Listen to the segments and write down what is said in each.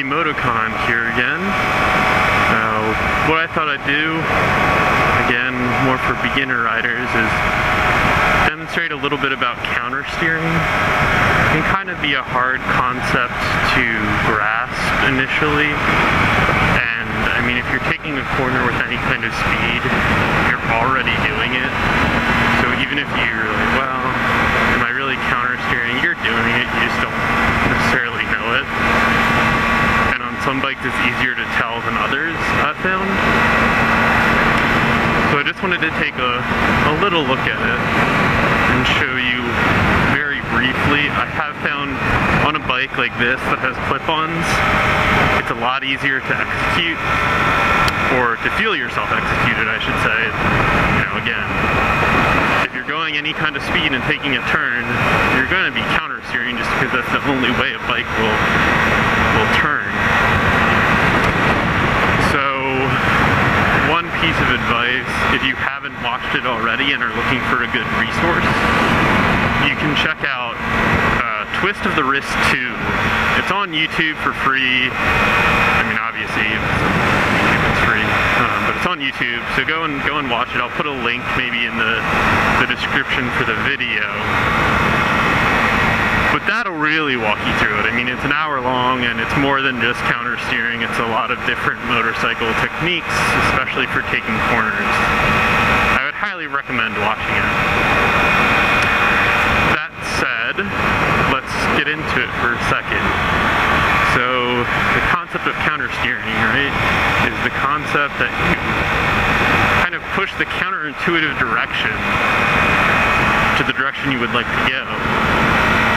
Motocon here again. What I thought I'd do, again, more for beginner riders, is demonstrate a little bit about counter steering. It can kind of be a hard concept to grasp initially, and I mean, if you're taking a corner with any kind of speed, you're already doing it. So even if you're like, well, am I really counter steering? You're doing it, you just don't necessarily know it. And on some bikes it's easier to tell than others, I've found. So I just wanted to take a little look at it and show you very briefly. I have found on a bike like this that has clip-ons, it's a lot easier to execute, or to feel yourself executed, I should say. You know, again, if you're going any kind of speed and taking a turn, you're going to be counter steering just because that's the only way a bike will turn. So one piece of advice, if you haven't watched it already and are looking for a good resource, you can check out Twist of the Wrist 2. It's on YouTube for free. I mean, obviously it's free, but it's on YouTube, so go and watch it. I'll put a link maybe in the description for the video. But that'll really walk you through it. I mean, it's an hour long, and it's more than just counter steering. It's a lot of different motorcycle techniques, especially for taking corners. I would highly recommend watching it. That said, let's get into it for a second. So, the concept of counter steering, right, is the concept that you kind of push the counterintuitive direction to the direction you would like to go.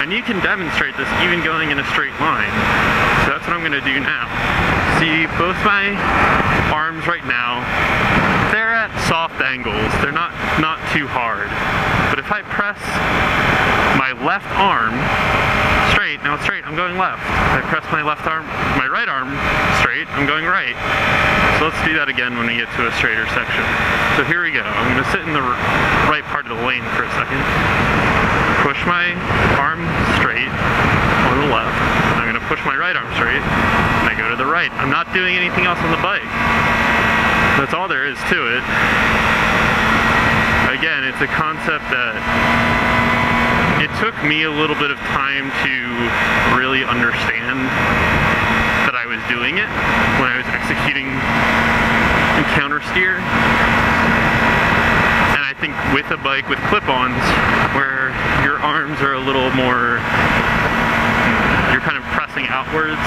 And you can demonstrate this even going in a straight line. So that's what I'm going to do now. See, both my arms right now, they're at soft angles. They're not too hard. But if I press my left arm straight, now it's straight, I'm going left. If I press my right arm straight, I'm going right. So let's do that again when we get to a straighter section. So here we go. I'm going to sit in the right part of the lane for a second. Push my arm straight on the left. I'm going to push my right arm straight, and I go to the right. I'm not doing anything else on the bike. That's all there is to it. Again, it's a concept that it took me a little bit of time to really understand that I was doing it when I was executing in counter steer. And I think with a bike with clip-ons, where your arms are a little more, you're kind of pressing outwards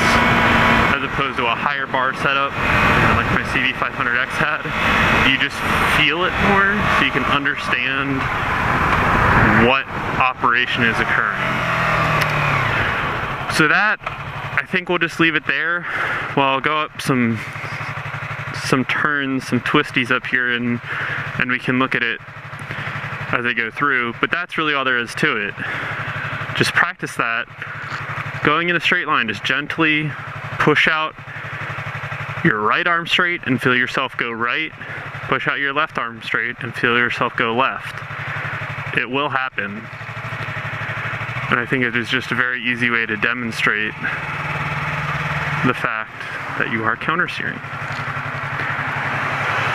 as opposed to a higher bar setup, like my CV500X had, you just feel it more, so you can understand what operation is occurring. So that, I think we'll just leave it there. Well, I'll go up some turns, some twisties up here, and we can look at it as I go through. But that's really all there is to it. Just practice that. Going in a straight line, just gently push out your right arm straight and feel yourself go right. Push out your left arm straight and feel yourself go left. It will happen. And I think it is just a very easy way to demonstrate the fact that you are counter steering.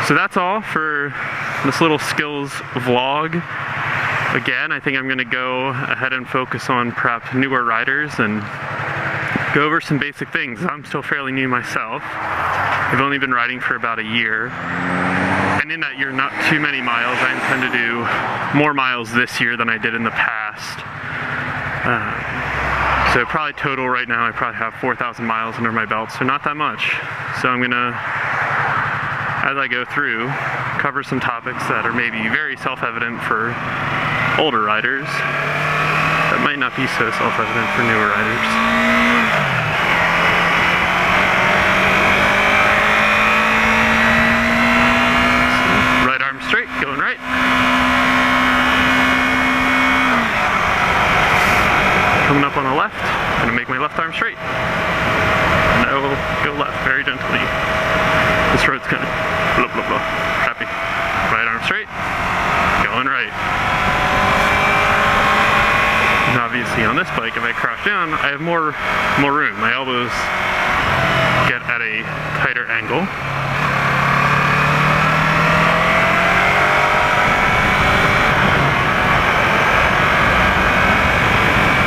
So that's all for this little skills vlog. Again, I think I'm going to go ahead and focus on perhaps newer riders and go over some basic things. I'm still fairly new myself. I've only been riding for about a year. And in that year, not too many miles. I intend to do more miles this year than I did in the past. So probably total right now, I probably have 4,000 miles under my belt, so not that much. So I'm going to, as I go through, cover some topics that are maybe very self-evident for older riders, that might not be so self-evident for newer riders. Right arm straight, going right. Coming up on the left, I'm going to make my left arm straight. And I will go left very gently. This road's kind of blah blah blah. Happy. Right arm straight, going right. And obviously on this bike, if I crouch down, I have more room. My elbows get at a tighter angle.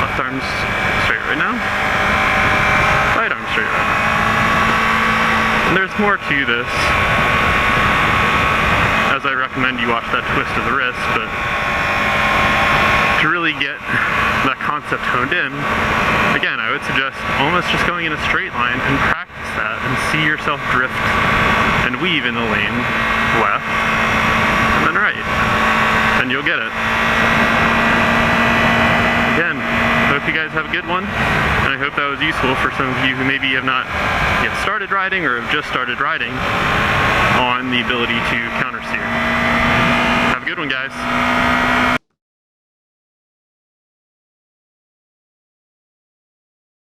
Left arm's straight right now. Right arm straight right now. And there's more to this, as I recommend you watch that twist of the wrist, but to really get that concept honed in, again, I would suggest almost just going in a straight line and practice that and see yourself drift and weave in the lane left and then right, and you'll get it. Again, hope you guys have a good one, and I hope that was useful for some of you who maybe have not yet started riding or have just started riding on the ability to counter steer. Have a good one, guys.